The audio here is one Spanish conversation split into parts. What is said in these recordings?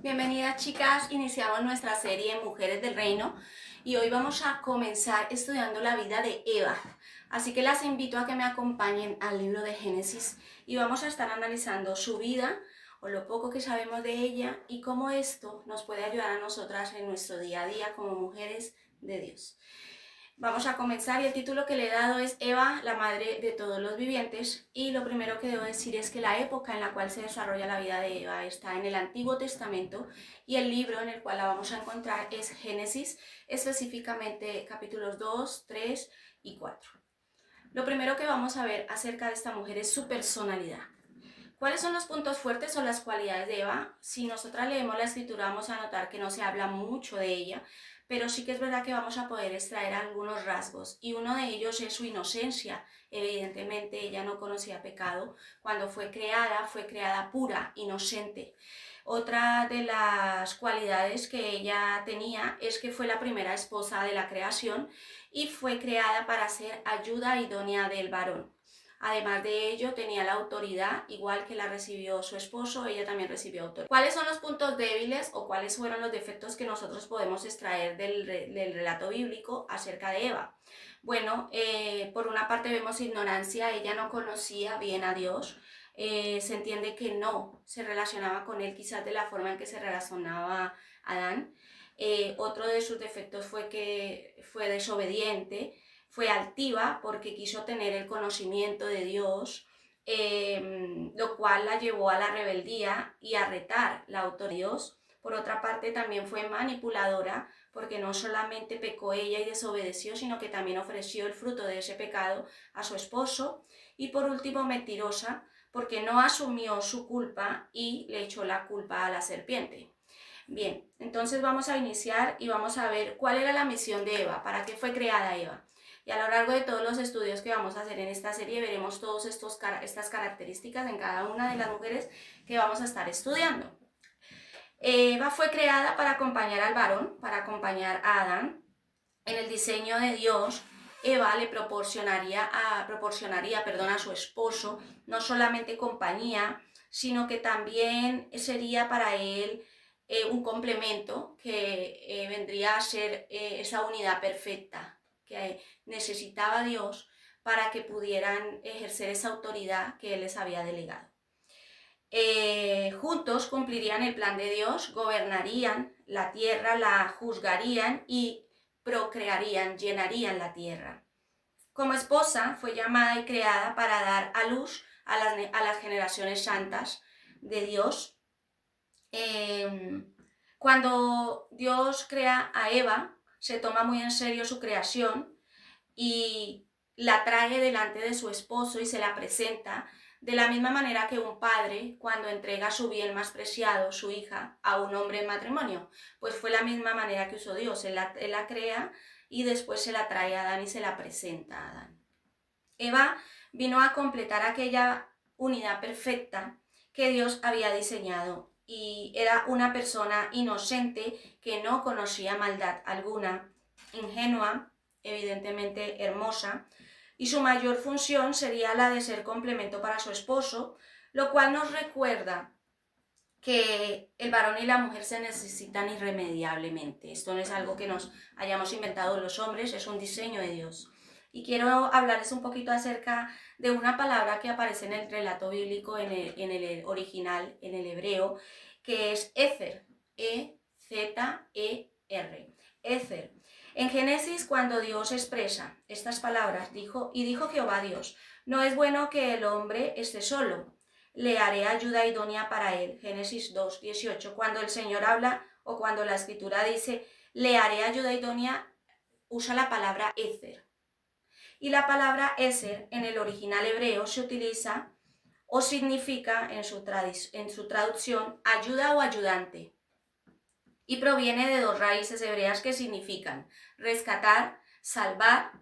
Bienvenidas chicas, iniciamos nuestra serie Mujeres del Reino y hoy vamos a comenzar estudiando la vida de Eva. Así que las invito a que me acompañen al libro de Génesis y vamos a estar analizando su vida o lo poco que sabemos de ella y cómo esto nos puede ayudar a nosotras en nuestro día a día como mujeres de Dios. Vamos a comenzar y el título que le he dado es Eva, la madre de todos los vivientes, y lo primero que debo decir es que la época en la cual se desarrolla la vida de Eva está en el Antiguo Testamento y el libro en el cual la vamos a encontrar es Génesis, específicamente capítulos 2, 3 y 4. Lo primero que vamos a ver acerca de esta mujer es su personalidad. ¿Cuáles son los puntos fuertes o las cualidades de Eva? Si nosotras leemos la escritura vamos a notar que no se habla mucho de ella, pero sí que es verdad que vamos a poder extraer algunos rasgos y uno de ellos es su inocencia. Evidentemente ella no conocía pecado. Cuando fue creada pura, inocente. Otra de las cualidades que ella tenía es que fue la primera esposa de la creación y fue creada para ser ayuda idónea del varón. Además de ello, tenía la autoridad, igual que la recibió su esposo, ella también recibió autoridad. ¿Cuáles son los puntos débiles o cuáles fueron los defectos que nosotros podemos extraer del relato bíblico acerca de Eva? Bueno, por una parte vemos ignorancia, ella no conocía bien a Dios, se entiende que no se relacionaba con él quizás de la forma en que se relacionaba Adán. Otro de sus defectos fue que fue desobediente, fue altiva porque quiso tener el conocimiento de Dios, lo cual la llevó a la rebeldía y a retar la autoridad de Dios. Por otra parte, también fue manipuladora porque no solamente pecó ella y desobedeció, sino que también ofreció el fruto de ese pecado a su esposo. Y por último, mentirosa porque no asumió su culpa y le echó la culpa a la serpiente. Bien, entonces vamos a iniciar y vamos a ver cuál era la misión de Eva, para qué fue creada Eva. Y a lo largo de todos los estudios que vamos a hacer en esta serie veremos todas estas características en cada una de las mujeres que vamos a estar estudiando. Eva fue creada para acompañar al varón, para acompañar a Adán. En el diseño de Dios, Eva le proporcionaría a su esposo no solamente compañía, sino que también sería para él un complemento que vendría a ser esa unidad perfecta que necesitaba Dios para que pudieran ejercer esa autoridad que Él les había delegado. Juntos cumplirían el plan de Dios, gobernarían la tierra, la juzgarían y procrearían, llenarían la tierra. Como esposa fue llamada y creada para dar a luz a las generaciones santas de Dios. Cuando Dios crea a Eva, se toma muy en serio su creación y la trae delante de su esposo y se la presenta de la misma manera que un padre cuando entrega su bien más preciado, su hija, a un hombre en matrimonio. Pues fue la misma manera que usó Dios. Él la crea y después se la trae a Adán y se la presenta a Adán. Eva vino a completar aquella unidad perfecta que Dios había diseñado y era una persona inocente que no conocía maldad alguna, ingenua, evidentemente hermosa, y su mayor función sería la de ser complemento para su esposo, lo cual nos recuerda que el varón y la mujer se necesitan irremediablemente. Esto no es algo que nos hayamos inventado los hombres, es un diseño de Dios. Y quiero hablarles un poquito acerca de una palabra que aparece en el relato bíblico, en el original, en el hebreo, que es Ezer, E-Z-E-R, Ezer. En Génesis, cuando Dios expresa estas palabras, dijo Jehová Dios, no es bueno que el hombre esté solo, le haré ayuda idónea para él. Génesis 2:18. Cuando el Señor habla o cuando la escritura dice, le haré ayuda idónea, usa la palabra Ezer. Y la palabra Ezer en el original hebreo se utiliza o significa en su traducción ayuda o ayudante. Y proviene de dos raíces hebreas que significan rescatar, salvar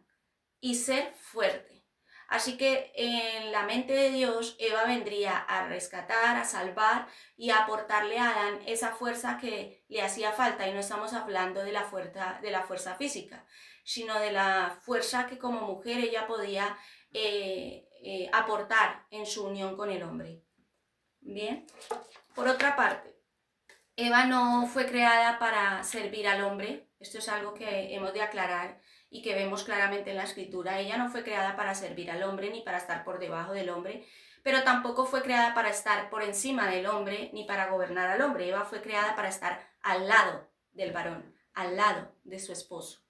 y ser fuerte. Así que en la mente de Dios, Eva vendría a rescatar, a salvar y a aportarle a Adán esa fuerza que le hacía falta. Y no estamos hablando de la fuerza física, sino de la fuerza que como mujer ella podía aportar en su unión con el hombre. Bien, por otra parte, Eva no fue creada para servir al hombre, esto es algo que hemos de aclarar y que vemos claramente en la escritura. Ella no fue creada para servir al hombre ni para estar por debajo del hombre, pero tampoco fue creada para estar por encima del hombre ni para gobernar al hombre. Eva fue creada para estar al lado del varón, al lado de su esposo,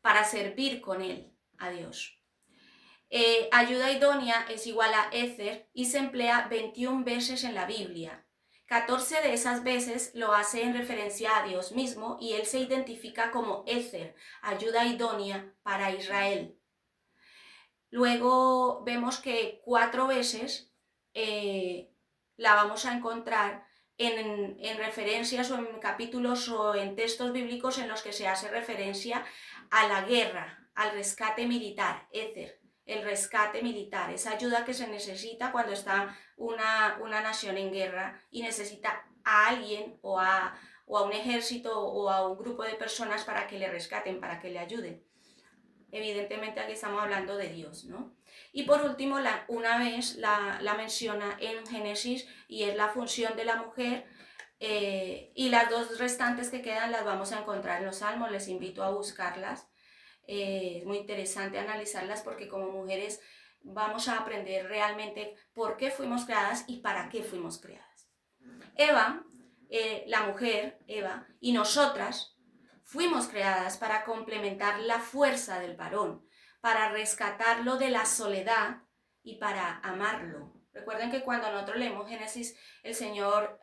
para servir con él a Dios. Ayuda idónea es igual a éter y se emplea 21 veces en la Biblia. 14 de esas veces lo hace en referencia a Dios mismo y él se identifica como éter, ayuda idónea para Israel. Luego vemos que 4 veces la vamos a encontrar en referencias o en capítulos o en textos bíblicos en los que se hace referencia a la guerra, al rescate militar, éter. El rescate militar, esa ayuda que se necesita cuando está una nación en guerra y necesita a alguien o a un ejército o a un grupo de personas para que le rescaten, para que le ayuden. Evidentemente aquí estamos hablando de Dios, ¿no? Y por último, una vez la menciona en Génesis y es la función de la mujer, y las dos restantes que quedan las vamos a encontrar en los Salmos, les invito a buscarlas. Es muy interesante analizarlas porque como mujeres vamos a aprender realmente por qué fuimos creadas y para qué fuimos creadas. Eva, la mujer, Eva, y nosotras fuimos creadas para complementar la fuerza del varón, para rescatarlo de la soledad y para amarlo. Recuerden que cuando nosotros leemos Génesis, el Señor,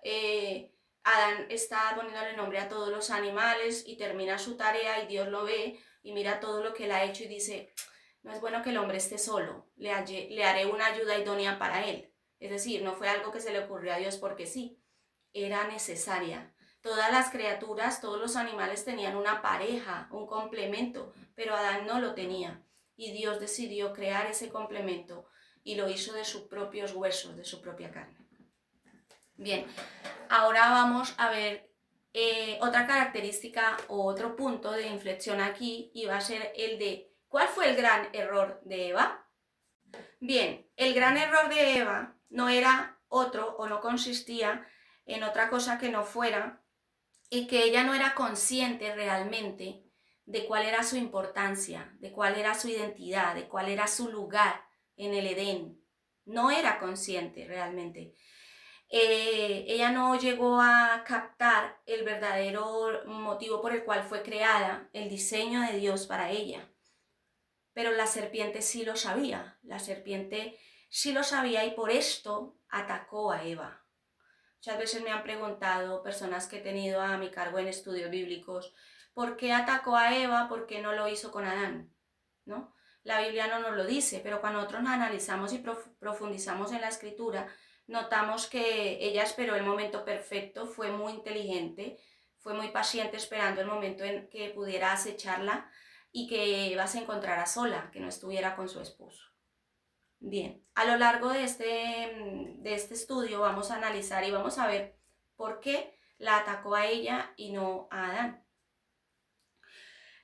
Adán está poniéndole nombre a todos los animales y termina su tarea y Dios lo ve y mira todo lo que él ha hecho y dice, no es bueno que el hombre esté solo, le haré una ayuda idónea para él. Es decir, no fue algo que se le ocurrió a Dios porque sí, era necesaria. Todas las criaturas, todos los animales tenían una pareja, un complemento, pero Adán no lo tenía. Y Dios decidió crear ese complemento y lo hizo de sus propios huesos, de su propia carne. Bien, ahora vamos a ver otra característica o otro punto de inflexión aquí y va a ser el de ¿cuál fue el gran error de Eva? Bien, el gran error de Eva no era otro o no consistía en otra cosa que no fuera y que ella no era consciente realmente de cuál era su importancia, de cuál era su identidad, de cuál era su lugar en el Edén. No era consciente realmente. Ella no llegó a captar el verdadero motivo por el cual fue creada, el diseño de Dios para ella. Pero la serpiente sí lo sabía, la serpiente sí lo sabía y por esto atacó a Eva. Muchas veces me han preguntado personas que he tenido a mi cargo en estudios bíblicos, ¿por qué atacó a Eva? ¿Por qué no lo hizo con Adán? ¿No? La Biblia no nos lo dice, pero cuando nosotros nos analizamos y profundizamos en la escritura, notamos que ella esperó el momento perfecto, fue muy inteligente, fue muy paciente esperando el momento en que pudiera acecharla y que Eva se encontrara sola, que no estuviera con su esposo. Bien, a lo largo de este estudio vamos a analizar y vamos a ver por qué la atacó a ella y no a Adán.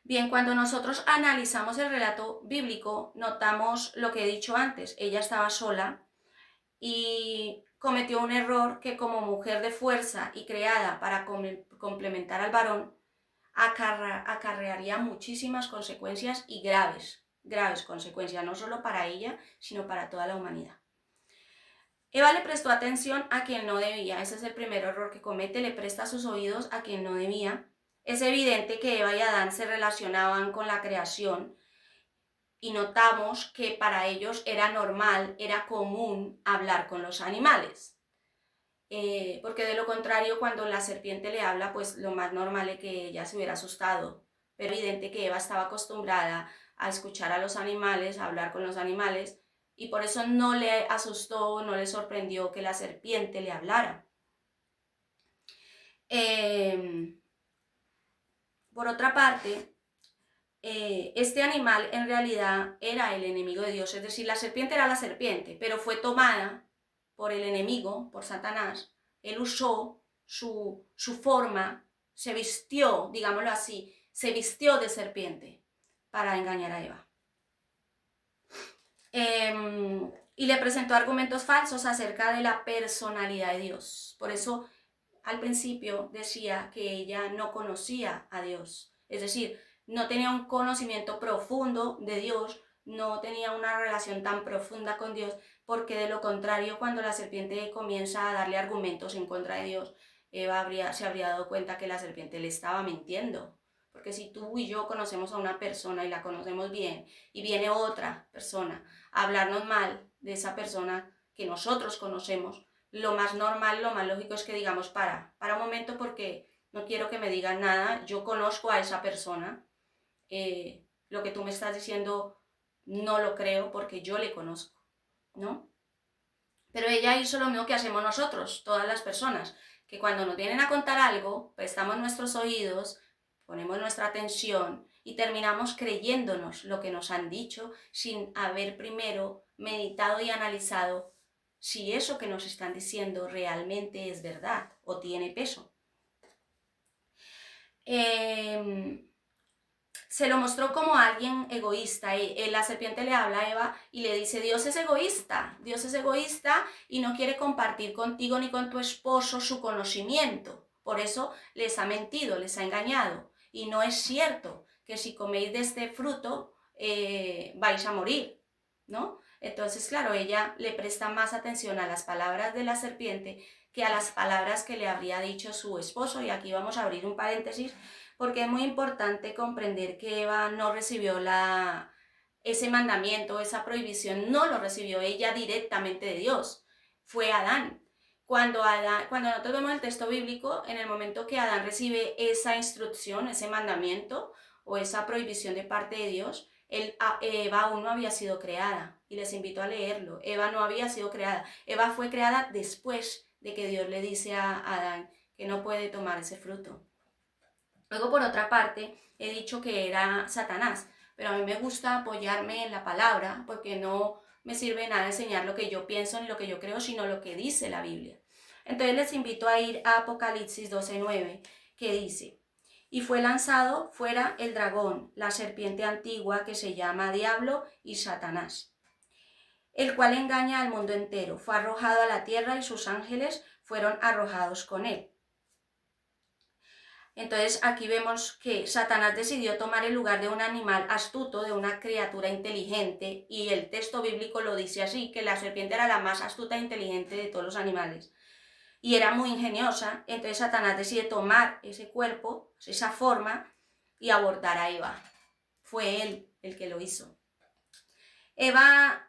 Bien, cuando nosotros analizamos el relato bíblico, notamos lo que he dicho antes. Ella estaba sola y cometió un error que como mujer de fuerza y creada para complementar al varón, acarrearía muchísimas consecuencias y graves consecuencias, no solo para ella, sino para toda la humanidad. Eva le prestó atención a quien no debía, ese es el primer error que comete, le presta sus oídos a quien no debía. Es evidente que Eva y Adán se relacionaban con la creación y notamos que para ellos era normal, era común hablar con los animales. Porque de lo contrario, cuando la serpiente le habla, pues lo más normal es que ella se hubiera asustado. Pero es evidente que Eva estaba acostumbrada a escuchar a los animales, a hablar con los animales, y por eso no le asustó, no le sorprendió que la serpiente le hablara. Por otra parte, este animal en realidad era el enemigo de Dios, es decir, la serpiente era la serpiente, pero fue tomada por el enemigo, por Satanás. Él usó su forma, se vistió, digámoslo así, se vistió de serpiente para engañar a Eva. Y le presentó argumentos falsos acerca de la personalidad de Dios. Por eso al principio decía que ella no conocía a Dios, es decir, no tenía un conocimiento profundo de Dios, no tenía una relación tan profunda con Dios, porque de lo contrario, cuando la serpiente comienza a darle argumentos en contra de Dios, Eva se habría dado cuenta que la serpiente le estaba mintiendo. Porque si tú y yo conocemos a una persona y la conocemos bien, y viene otra persona a hablarnos mal de esa persona que nosotros conocemos, lo más normal, lo más lógico es que digamos, para un momento, porque no quiero que me digan nada, yo conozco a esa persona, lo que tú me estás diciendo no lo creo porque yo le conozco, ¿no? Pero ella hizo lo mismo que hacemos nosotros, todas las personas, que cuando nos vienen a contar algo, prestamos nuestros oídos, ponemos nuestra atención y terminamos creyéndonos lo que nos han dicho sin haber primero meditado y analizado si eso que nos están diciendo realmente es verdad o tiene peso. Se lo mostró como alguien egoísta. La serpiente le habla a Eva y le dice, Dios es egoísta y no quiere compartir contigo ni con tu esposo su conocimiento. Por eso les ha mentido, les ha engañado. Y no es cierto que si coméis de este fruto vais a morir, ¿no? Entonces, claro, ella le presta más atención a las palabras de la serpiente que a las palabras que le habría dicho su esposo. Y aquí vamos a abrir un paréntesis, porque es muy importante comprender que Eva no recibió ese mandamiento, esa prohibición, no lo recibió ella directamente de Dios, fue Adán. Cuando nosotros vemos el texto bíblico, en el momento que Adán recibe esa instrucción, ese mandamiento o esa prohibición de parte de Dios, Eva aún no había sido creada, y les invito a leerlo. Eva no había sido creada, Eva fue creada después de que Dios le dice a Adán que no puede tomar ese fruto. Luego, por otra parte, he dicho que era Satanás, pero a mí me gusta apoyarme en la palabra, porque no me sirve nada enseñar lo que yo pienso ni lo que yo creo, sino lo que dice la Biblia. Entonces les invito a ir a Apocalipsis 12:9, que dice, y fue lanzado fuera el dragón, la serpiente antigua que se llama Diablo y Satanás, el cual engaña al mundo entero. Fue arrojado a la tierra y sus ángeles fueron arrojados con él. Entonces aquí vemos que Satanás decidió tomar el lugar de un animal astuto, de una criatura inteligente, y el texto bíblico lo dice así, que la serpiente era la más astuta e inteligente de todos los animales. Y era muy ingeniosa, entonces Satanás decide tomar ese cuerpo, esa forma, y abortar a Eva. Fue él el que lo hizo. Eva,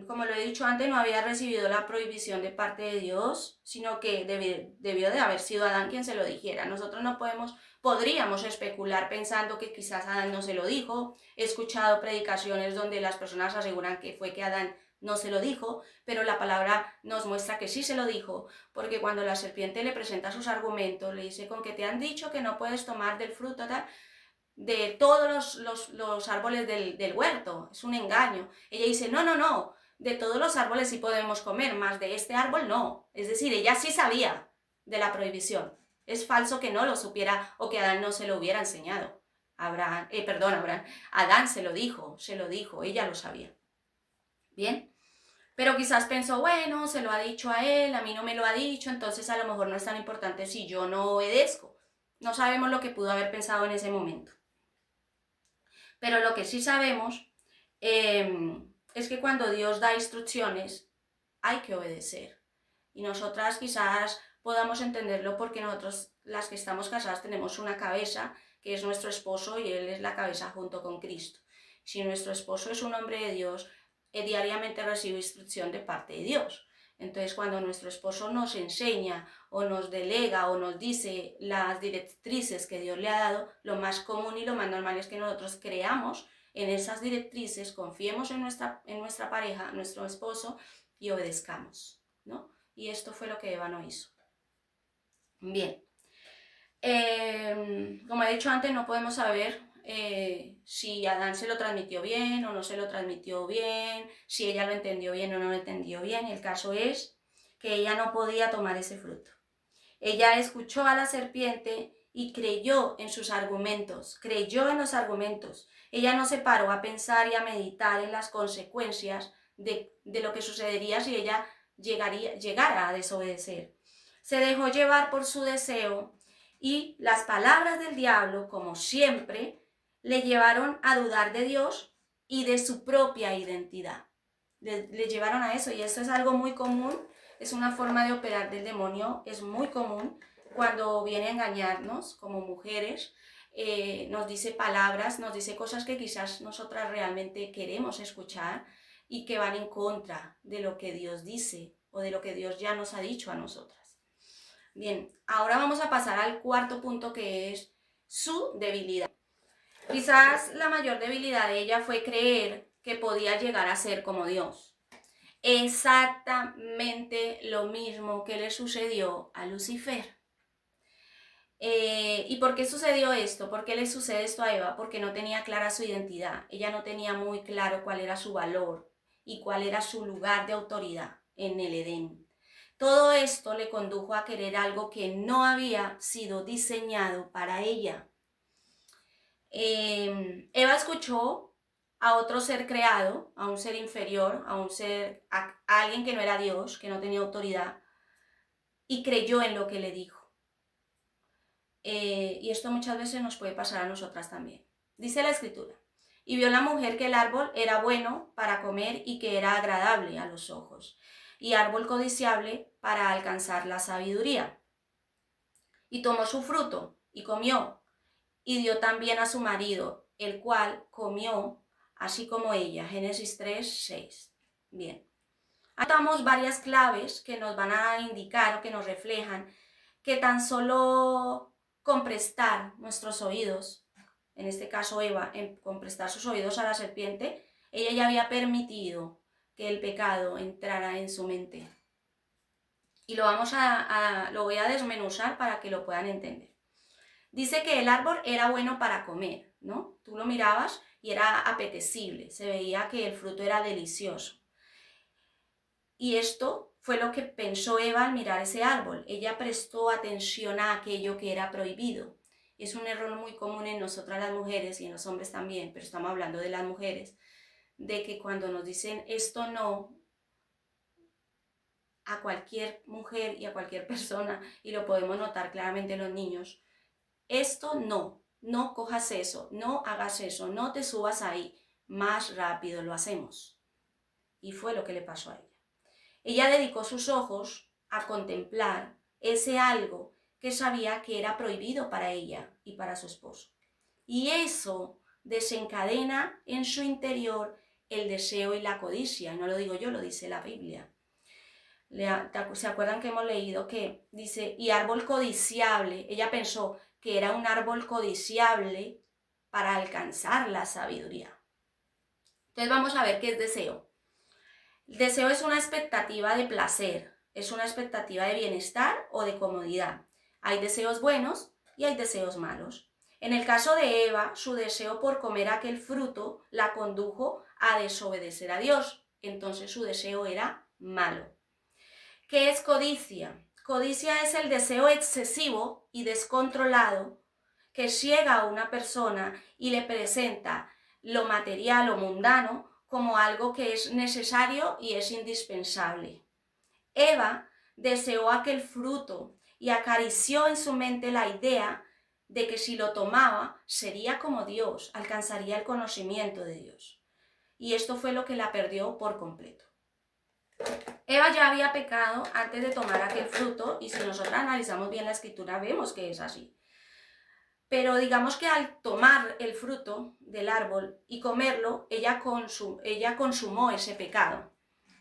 como lo he dicho antes, no había recibido la prohibición de parte de Dios, sino que debió de haber sido Adán quien se lo dijera. Nosotros no podríamos especular pensando que quizás Adán no se lo dijo. He escuchado predicaciones donde las personas aseguran que fue que Adán no se lo dijo, pero la palabra nos muestra que sí se lo dijo, porque cuando la serpiente le presenta sus argumentos, le dice, con que te han dicho que no puedes tomar del fruto, tal, de todos los árboles del huerto, es un engaño. Ella dice, no, de todos los árboles sí podemos comer, más de este árbol no. Es decir, ella sí sabía de la prohibición. Es falso que no lo supiera o que Adán no se lo hubiera enseñado. Adán se lo dijo, ella lo sabía. Bien, pero quizás pensó, bueno, se lo ha dicho a él, a mí no me lo ha dicho, entonces a lo mejor no es tan importante si yo no obedezco. No sabemos lo que pudo haber pensado en ese momento. Pero lo que sí sabemos es que cuando Dios da instrucciones hay que obedecer. Y nosotras quizás podamos entenderlo porque nosotros, las que estamos casadas, tenemos una cabeza que es nuestro esposo y él es la cabeza junto con Cristo. Si nuestro esposo es un hombre de Dios, diariamente recibe instrucción de parte de Dios. Entonces, cuando nuestro esposo nos enseña o nos delega o nos dice las directrices que Dios le ha dado, lo más común y lo más normal es que nosotros creamos en esas directrices, confiemos en nuestra pareja, nuestro esposo, y obedezcamos, ¿no? Y esto fue lo que Eva no hizo. Bien. Como he dicho antes, no podemos saber si Adán se lo transmitió bien o no se lo transmitió bien, si ella lo entendió bien o no lo entendió bien. El caso es que ella no podía tomar ese fruto. Ella escuchó a la serpiente y creyó en sus argumentos, creyó en los argumentos. Ella no se paró a pensar y a meditar en las consecuencias de lo que sucedería si ella llegara a desobedecer. Se dejó llevar por su deseo y las palabras del diablo, como siempre, le llevaron a dudar de Dios y de su propia identidad. Le llevaron a eso, y eso es algo muy común, es una forma de operar del demonio, es muy común cuando viene a engañarnos como mujeres. Nos dice palabras, nos dice cosas que quizás nosotras realmente queremos escuchar y que van en contra de lo que Dios dice o de lo que Dios ya nos ha dicho a nosotras. Bien, ahora vamos a pasar al cuarto punto, que es su debilidad. Quizás la mayor debilidad de ella fue creer que podía llegar a ser como Dios. Exactamente lo mismo que le sucedió a Lucifer. ¿Y por qué sucedió esto? ¿Por qué le sucede esto a Eva? Porque no tenía clara su identidad. Ella no tenía muy claro cuál era su valor y cuál era su lugar de autoridad en el Edén. Todo esto le condujo a querer algo que no había sido diseñado para ella. Eva escuchó a otro ser creado, a un ser inferior, a alguien que no era Dios, que no tenía autoridad, y creyó en lo que le dijo. Y esto muchas veces nos puede pasar a nosotras también. Dice la Escritura: y vio la mujer que el árbol era bueno para comer y que era agradable a los ojos, y árbol codiciable para alcanzar la sabiduría. Y tomó su fruto y comió, y dio también a su marido, el cual comió, así como ella. Génesis 3:6. Bien. Atamos varias claves que nos van a indicar o que nos reflejan que tan solo con prestar nuestros oídos, en este caso Eva, con prestar sus oídos a la serpiente, ella ya había permitido que el pecado entrara en su mente. Y lo voy a desmenuzar para que lo puedan entender. Dice que el árbol era bueno para comer, ¿no? Tú lo mirabas y era apetecible, se veía que el fruto era delicioso. Y esto fue lo que pensó Eva al mirar ese árbol. Ella prestó atención a aquello que era prohibido. Es un error muy común en nosotras las mujeres y en los hombres también, pero estamos hablando de las mujeres, de que cuando nos dicen esto no, a cualquier mujer y a cualquier persona, y lo podemos notar claramente en los niños, esto no, no cojas eso, no hagas eso, no te subas ahí, más rápido lo hacemos. Y fue lo que le pasó a ella. Ella dedicó sus ojos a contemplar ese algo que sabía que era prohibido para ella y para su esposo. Y eso desencadena en su interior el deseo y la codicia. No lo digo yo, lo dice la Biblia. ¿Se acuerdan que hemos leído que dice, y árbol codiciable? Ella pensó que era un árbol codiciable para alcanzar la sabiduría. Entonces vamos a ver qué es deseo. El deseo es una expectativa de placer, es una expectativa de bienestar o de comodidad. Hay deseos buenos y hay deseos malos. En el caso de Eva, su deseo por comer aquel fruto la condujo a desobedecer a Dios. Entonces su deseo era malo. ¿Qué es codicia? Codicia es el deseo excesivo y descontrolado que ciega a una persona y le presenta lo material o mundano como algo que es necesario y es indispensable. Eva deseó aquel fruto y acarició en su mente la idea de que si lo tomaba sería como Dios, alcanzaría el conocimiento de Dios. Y esto fue lo que la perdió por completo. Eva ya había pecado antes de tomar aquel fruto, y si nosotros analizamos bien la escritura vemos que es así. Pero digamos que al tomar el fruto del árbol y comerlo, ella consumó ese pecado.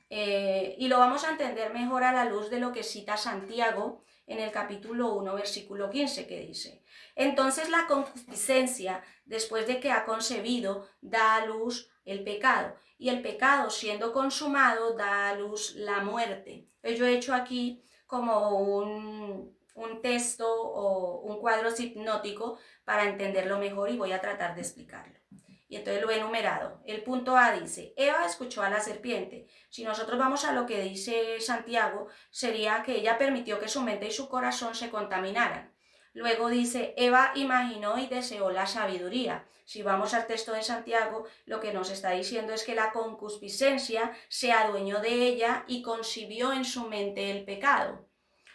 Y lo vamos a entender mejor a la luz de lo que cita Santiago en el capítulo 1, versículo 15, que dice: entonces la concupiscencia, después de que ha concebido, da a luz el pecado, y el pecado, siendo consumado, da a luz la muerte. Yo he hecho aquí como un texto o un cuadro hipnótico para entenderlo mejor, y voy a tratar de explicarlo. Y entonces lo he enumerado. El punto A dice: Eva escuchó a la serpiente. Si nosotros vamos a lo que dice Santiago, sería que ella permitió que su mente y su corazón se contaminaran. Luego dice: Eva imaginó y deseó la sabiduría. Si vamos al texto de Santiago, lo que nos está diciendo es que la concupiscencia se adueñó de ella y concibió en su mente el pecado.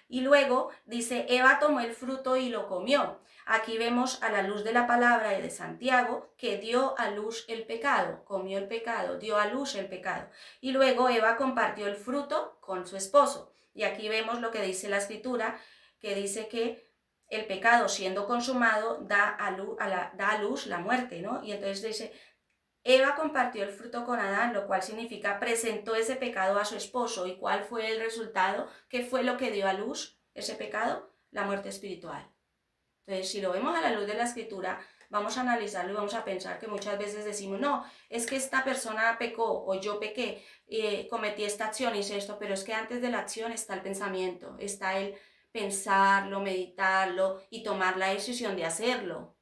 Y luego dice, Eva tomó el fruto y lo comió. Aquí vemos a la luz de la palabra de Santiago que dio a luz el pecado, comió el pecado, dio a luz el pecado. Y luego Eva compartió el fruto con su esposo. Y aquí vemos lo que dice la escritura, que dice que el pecado siendo consumado da a luz la muerte, ¿no? Y entonces dice, Eva compartió el fruto con Adán, lo cual significa presentó ese pecado a su esposo. ¿Y cuál fue el resultado? ¿Qué fue lo que dio a luz ese pecado? La muerte espiritual. Entonces, si lo vemos a la luz de la escritura, vamos a analizarlo y vamos a pensar que muchas veces decimos, no, es que esta persona pecó o yo pequé, cometí esta acción, hice esto, pero es que antes de la acción está el pensamiento, está el pensarlo, meditarlo y tomar la decisión de hacerlo.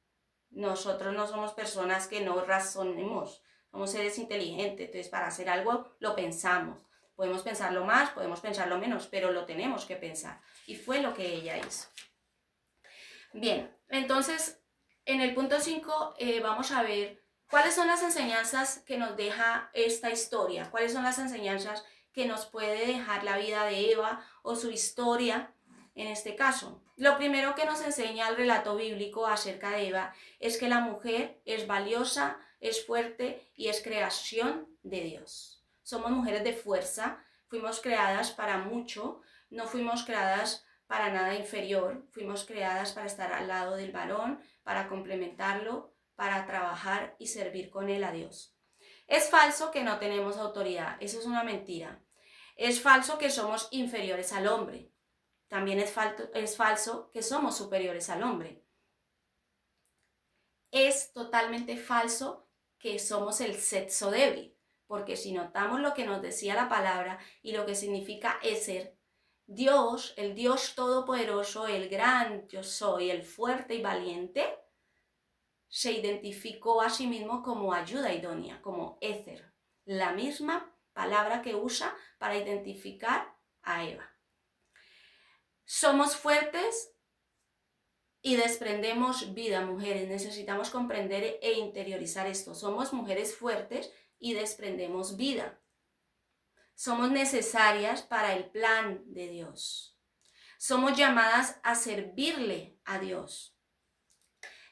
Nosotros no somos personas que no razonemos, somos seres inteligentes, entonces para hacer algo lo pensamos. Podemos pensarlo más, podemos pensarlo menos, pero lo tenemos que pensar. Y fue lo que ella hizo. Bien, entonces en el punto 5 vamos a ver cuáles son las enseñanzas que nos deja esta historia, cuáles son las enseñanzas que nos puede dejar la vida de Eva o su historia en este caso. Lo primero que nos enseña el relato bíblico acerca de Eva es que la mujer es valiosa, es fuerte y es creación de Dios. Somos mujeres de fuerza, fuimos creadas para mucho, no fuimos creadas para nada inferior, fuimos creadas para estar al lado del varón, para complementarlo, para trabajar y servir con él a Dios. Es falso que no tenemos autoridad, eso es una mentira. Es falso que somos inferiores al hombre. También es falso que somos superiores al hombre. Es totalmente falso que somos el sexo débil, porque si notamos lo que nos decía la palabra y lo que significa Ezer, Dios, el Dios todopoderoso, el gran yo soy, el fuerte y valiente, se identificó a sí mismo como ayuda idónea, como Ezer, la misma palabra que usa para identificar a Eva. Somos fuertes y desprendemos vida, mujeres. Necesitamos comprender e interiorizar esto. Somos mujeres fuertes y desprendemos vida. Somos necesarias para el plan de Dios. Somos llamadas a servirle a Dios.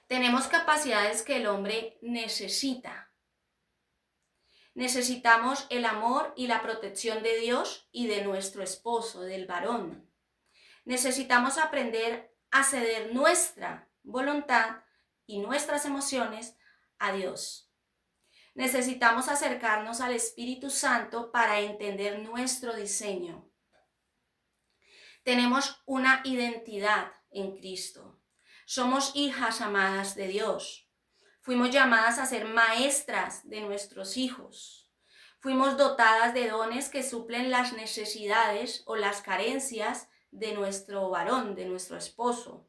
Tenemos capacidades que el hombre necesita. Necesitamos el amor y la protección de Dios y de nuestro esposo, del varón. Necesitamos aprender a ceder nuestra voluntad y nuestras emociones a Dios. Necesitamos acercarnos al Espíritu Santo para entender nuestro diseño. Tenemos una identidad en Cristo. Somos hijas amadas de Dios. Fuimos llamadas a ser maestras de nuestros hijos. Fuimos dotadas de dones que suplen las necesidades o las carencias de nuestro varón, de nuestro esposo.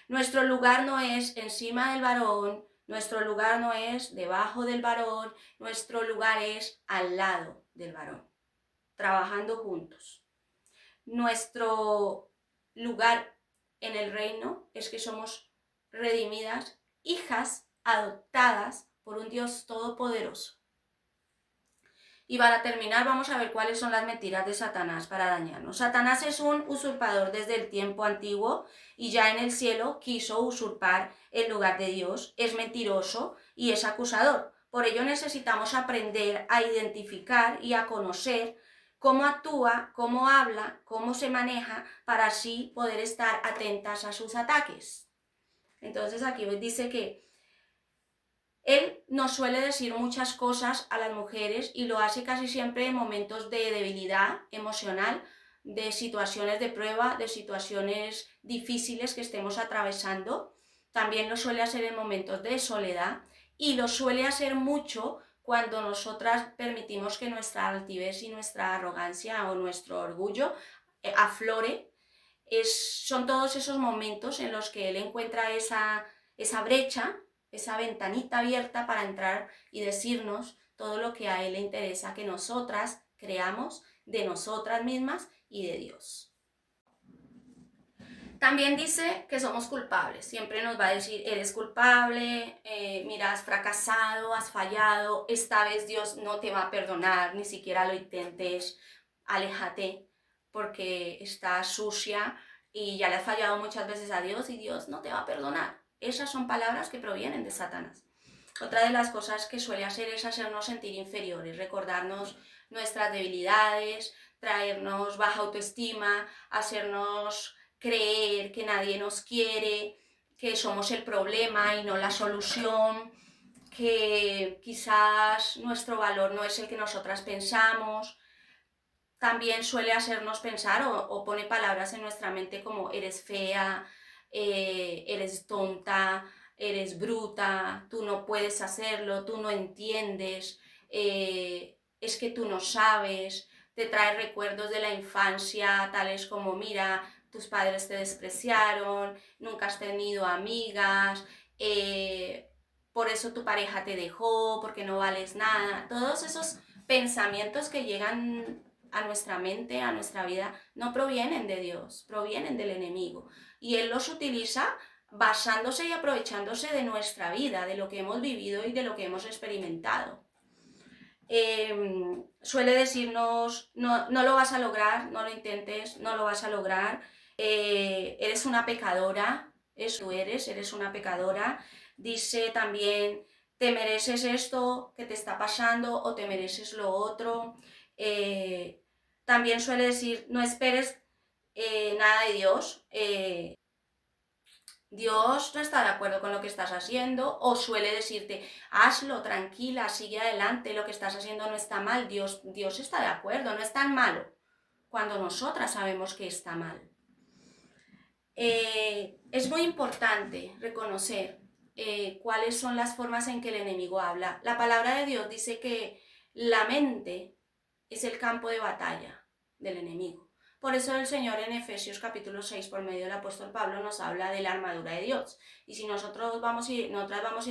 Nuestro lugar no es encima del varón, nuestro lugar no es debajo del varón, nuestro lugar es al lado del varón, trabajando juntos. Nuestro lugar en el reino es que somos redimidas, hijas adoptadas por un Dios todopoderoso. Y para terminar vamos a ver cuáles son las mentiras de Satanás para dañarnos. Satanás es un usurpador desde el tiempo antiguo y ya en el cielo quiso usurpar el lugar de Dios. Es mentiroso y es acusador. Por ello necesitamos aprender a identificar y a conocer cómo actúa, cómo habla, cómo se maneja para así poder estar atentas a sus ataques. Entonces aquí dice que él nos suele decir muchas cosas a las mujeres y lo hace casi siempre en momentos de debilidad emocional, de situaciones de prueba, de situaciones difíciles que estemos atravesando. También lo suele hacer en momentos de soledad y lo suele hacer mucho cuando nosotras permitimos que nuestra altivez y nuestra arrogancia o nuestro orgullo aflore. Son todos esos momentos en los que él encuentra esa brecha, esa ventanita abierta para entrar y decirnos todo lo que a él le interesa que nosotras creamos de nosotras mismas y de Dios. También dice que somos culpables, siempre nos va a decir, eres culpable, mira, has fracasado, has fallado, esta vez Dios no te va a perdonar, ni siquiera lo intentes, aléjate porque estás sucia, y ya le has fallado muchas veces a Dios y Dios no te va a perdonar. Esas son palabras que provienen de Satanás. Otra de las cosas que suele hacer es hacernos sentir inferiores, recordarnos nuestras debilidades, traernos baja autoestima, hacernos creer que nadie nos quiere, que somos el problema y no la solución, que quizás nuestro valor no es el que nosotras pensamos. También suele hacernos pensar o pone palabras en nuestra mente como eres fea, eres tonta, eres bruta, tú no puedes hacerlo, tú no entiendes, es que tú no sabes, te trae recuerdos de la infancia, tales como mira, tus padres te despreciaron, nunca has tenido amigas, por eso tu pareja te dejó, porque no vales nada. Todos esos pensamientos que llegan a nuestra mente, a nuestra vida, no provienen de Dios, provienen del enemigo. Y Él los utiliza basándose y aprovechándose de nuestra vida, de lo que hemos vivido y de lo que hemos experimentado. Suele decirnos, no, no lo vas a lograr, no lo intentes, no lo vas a lograr, eres una pecadora, eso eres una pecadora. Dice también, te mereces esto que te está pasando o te mereces lo otro. También suele decir, no esperes nada de Dios. Dios no está de acuerdo con lo que estás haciendo, o suele decirte, hazlo, tranquila, sigue adelante, lo que estás haciendo no está mal, Dios está de acuerdo, no es tan malo, cuando nosotras sabemos que está mal. Es muy importante reconocer cuáles son las formas en que el enemigo habla. La palabra de Dios dice que la mente es el campo de batalla del enemigo. Por eso el Señor en Efesios capítulo 6, por medio del apóstol Pablo, nos habla de la armadura de Dios. Y si nosotras vamos y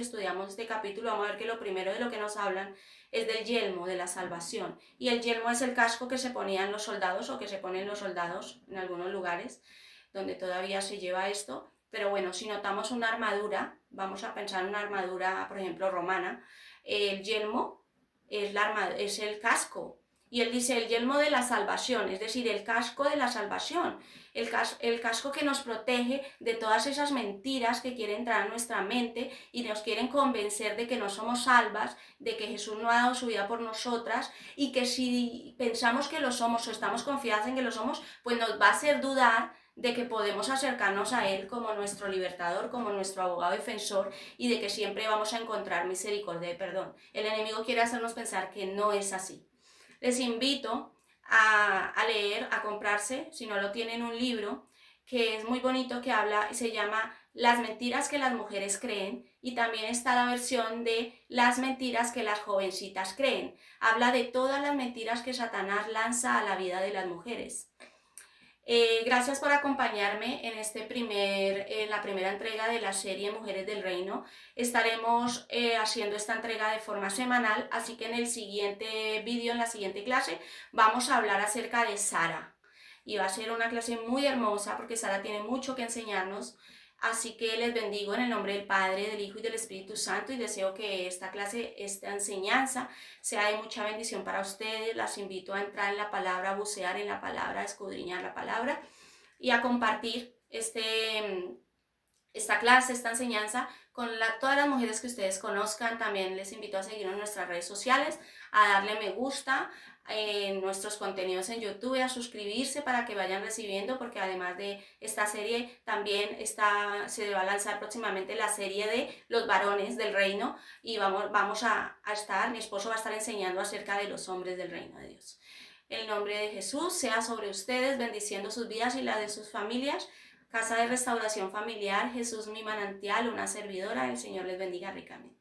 estudiamos este capítulo, vamos a ver que lo primero de lo que nos hablan es del yelmo, de la salvación. Y el yelmo es el casco que se ponían los soldados o que se ponen los soldados en algunos lugares donde todavía se lleva esto. Pero bueno, si notamos una armadura, vamos a pensar en una armadura, por ejemplo, romana, el yelmo es el casco. Y él dice el yelmo de la salvación, es decir, el casco de la salvación, el casco que nos protege de todas esas mentiras que quieren entrar a nuestra mente y nos quieren convencer de que no somos salvas, de que Jesús no ha dado su vida por nosotras y que si pensamos que lo somos o estamos confiadas en que lo somos, pues nos va a hacer dudar de que podemos acercarnos a Él como nuestro libertador, como nuestro abogado defensor y de que siempre vamos a encontrar misericordia y perdón. El enemigo quiere hacernos pensar que no es así. Les invito a leer, a comprarse, si no lo tienen, un libro que es muy bonito, que habla y se llama Las mentiras que las mujeres creen, y también está la versión de Las mentiras que las jovencitas creen. Habla de todas las mentiras que Satanás lanza a la vida de las mujeres. Gracias por acompañarme en la primera entrega de la serie Mujeres del Reino. Estaremos haciendo esta entrega de forma semanal, así que en el siguiente vídeo, en la siguiente clase, vamos a hablar acerca de Sara. Y va a ser una clase muy hermosa porque Sara tiene mucho que enseñarnos. Así que les bendigo en el nombre del Padre, del Hijo y del Espíritu Santo, y deseo que esta clase, esta enseñanza, sea de mucha bendición para ustedes. Las invito a entrar en la palabra, a bucear en la palabra, a escudriñar la palabra y a compartir esta clase, esta enseñanza con todas las mujeres que ustedes conozcan. También les invito a seguirnos en nuestras redes sociales, a darle me gusta en nuestros contenidos en YouTube, a suscribirse para que vayan recibiendo, porque además de esta serie también se va a lanzar próximamente la serie de los varones del reino, y mi esposo va a estar enseñando acerca de los hombres del reino de Dios. El nombre de Jesús sea sobre ustedes, bendiciendo sus vidas y la de sus familias. Casa de Restauración Familiar, Jesús mi manantial, una servidora, el Señor les bendiga ricamente.